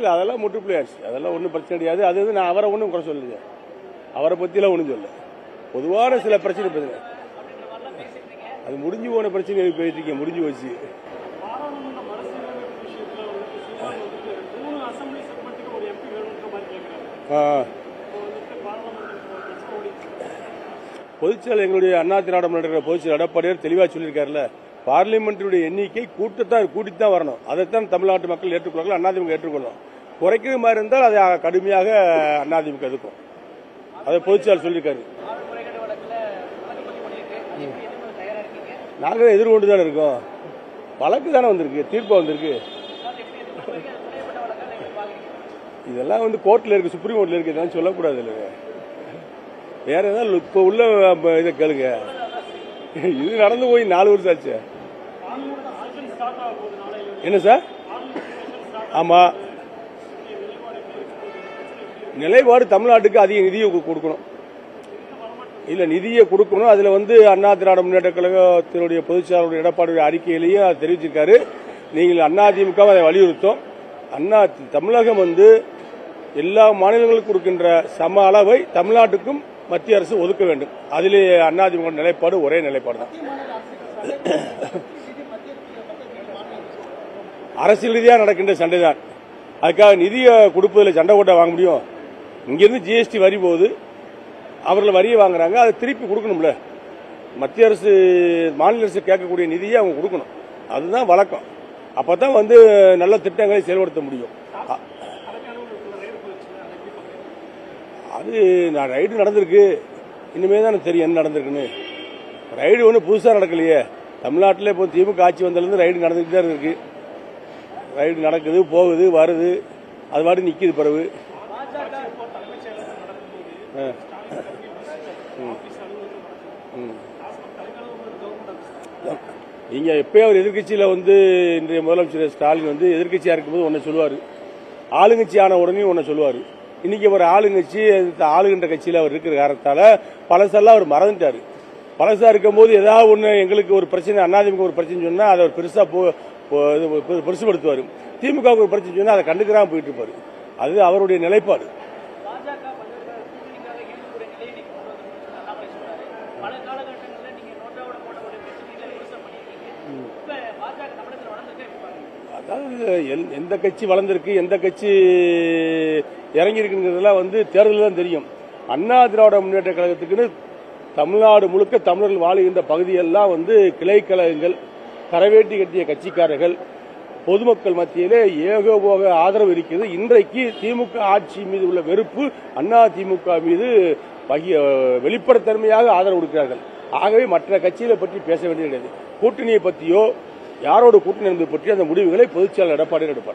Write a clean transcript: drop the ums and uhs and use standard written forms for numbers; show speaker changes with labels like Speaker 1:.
Speaker 1: இல்லை அதெல்லாம் முற்றுப்புள்ளி ஆச்சு, அதெல்லாம் ஒன்றும் பிரச்சனை கிடையாது. அது வந்து நான் அவரை ஒன்றும் குறை சொல்லலையே, அவரை பற்றிலாம் ஒன்றும் சொல்ல. பொதுவான சில பிரச்சனை அது முடிஞ்சு போன பிரச்சனை எனக்கு போயிட்டு இருக்கேன், முடிஞ்சு வச்சு. பொதுச்செயலாளர் எங்களுடைய அண்ணா திராவிட முன்னேற்ற பொதுச்செயலாளர் எடப்பாடியார் தெளிவாக சொல்லியிருக்காருல்ல, பார்லிமெண்ட்டுடைய எண்ணிக்கை கூட்டித்தான் வரணும். அதைத்தான் தமிழ்நாட்டு மக்கள் ஏற்றுக்கொள்ளார்கள், அதிமுக ஏற்றுக்கொள்ளணும். குறைக்கிற மாதிரி இருந்தால் அதை கடுமையாக அதிமுக எதிர்க்கும். அதை பொதுச்செயலாளர் சொல்லியிருக்காரு. நாங்கள் எதிர்கொண்டு தானே இருக்கோம். வழக்கு தானே வந்திருக்கு, தீர்ப்பு வந்திருக்கு. இதெல்லாம் வந்து கோர்ட்டில் இருக்கு, சுப்ரீம் கோர்ட்டில் இருக்கு, இதெல்லாம் சொல்லக்கூடாது. இல்லை வேற ஏதாவது இப்போ உள்ள இதை கேளுங்க. இது நடந்து போய் 4 வருஷம் ஆச்சு. என்ன சார்? ஆமா, நிலைப்பாடு தமிழ்நாட்டுக்கு அதிக நிதியை கொடுக்கணும். இல்ல நிதியை கொடுக்கணும். அதுல வந்து அண்ணா திராவிட முன்னேற்ற கழகத்தினுடைய பொதுச்செயலாளர் எடப்பாடி அறிக்கையிலேயே தெரிவிச்சிருக்காரு. நீங்கள் அதிமுக அதை வலியுறுத்தும். தமிழகம் வந்து எல்லா மாநிலங்களுக்கும் கொடுக்கின்ற சம அளவை தமிழ்நாட்டுக்கும் மத்திய அரசு ஒதுக்க வேண்டும். அதிலே அதிமுக நிலைப்பாடு ஒரே நிலைப்பாடு தான். அரசியல் ரீதியாக நடக்கின்ற சண்டை தான். அதுக்காக நிதியை கொடுப்பதில் சண்டை போட்டா வாங்க முடியும்? இங்கிருந்து ஜிஎஸ்டி வரி போகுது, அவர்கள் வரியை வாங்குறாங்க, அதை திருப்பி கொடுக்கணும்ல. மத்திய அரசு மாநில அரசு கேட்கக்கூடிய நிதியை அவங்க கொடுக்கணும். அதுதான் வழக்கம். அப்பதான் வந்து நல்ல திட்டங்களை செயல்படுத்த முடியும். அது ரைடு நடந்திருக்கு, இனிமே தான் தெரியும் என்ன நடந்திருக்குன்னு. ரைடு ஒன்றும் புதுசாக நடக்கலையே. தமிழ்நாட்டில் இப்போ திமுக ஆட்சி வந்ததுலேருந்து ரைடு நடந்துகிட்டு தான் இருக்கு. ரைடு நடக்குது, போகுது, வருது, அது மாதிரி நிற்கிது. பிறகு நீங்க எப்பயும் அவர் எதிர்கட்சியில வந்து இன்றைய முதலமைச்சர் ஸ்டாலின் வந்து எதிர்கட்சியா இருக்கும்போது ஒன்ன சொல்லுவாரு, ஆளுங்கட்சி ஆன உடனே ஒன்ன சொல்லுவாரு. இன்னைக்கு ஒரு ஆளுங்கட்சி ஆளுகின்ற கட்சியில அவர் இருக்கிற காரணத்தால பழசெல்லாம் அவர் மறந்துட்டாரு. பழசா இருக்கும் போது ஏதாவது ஒண்ணு எங்களுக்கு ஒரு பிரச்சனை, அதிமுக ஒரு பிரச்சனை சொன்னா அதை பெருசா பெருசுபடுத்துவார். திமுக ஒரு பிரச்சனை சொன்னா அதை கண்டுக்கிறாம போயிட்டு இருப்பாரு. அது அவருடைய நிலைப்பாடு. அதாவது எந்த கட்சி வளர்ந்திருக்கு, எந்த கட்சி இறங்கியிருக்குங்கிறதுலாம் வந்து தேர்தலில் தான் தெரியும். அண்ணா திராவிட முன்னேற்ற கழகத்துக்குன்னு தமிழ்நாடு முழுக்க தமிழர்கள் வாழுகின்ற பகுதியெல்லாம் வந்து கிளை கழகங்கள், கரவேட்டி கட்டிய கட்சிக்காரர்கள், பொதுமக்கள் மத்தியிலே ஏகோபோக ஆதரவு இருக்கிறது. இன்றைக்கு திமுக ஆட்சி மீது உள்ள வெறுப்பு அதிமுக மீது வெளிப்படைத்தன்மையாக ஆதரவு கொடுக்கிறார்கள். ஆகவே மற்ற கட்சிகளை பற்றி பேச வேண்டியது கிடையாது. கூட்டணியை பற்றியோ யாரோட கூட்டணி என்பது பற்றி அந்த முடிவுகளை பொதுச்செயலாளர் எடப்பாடி எடுப்பார்.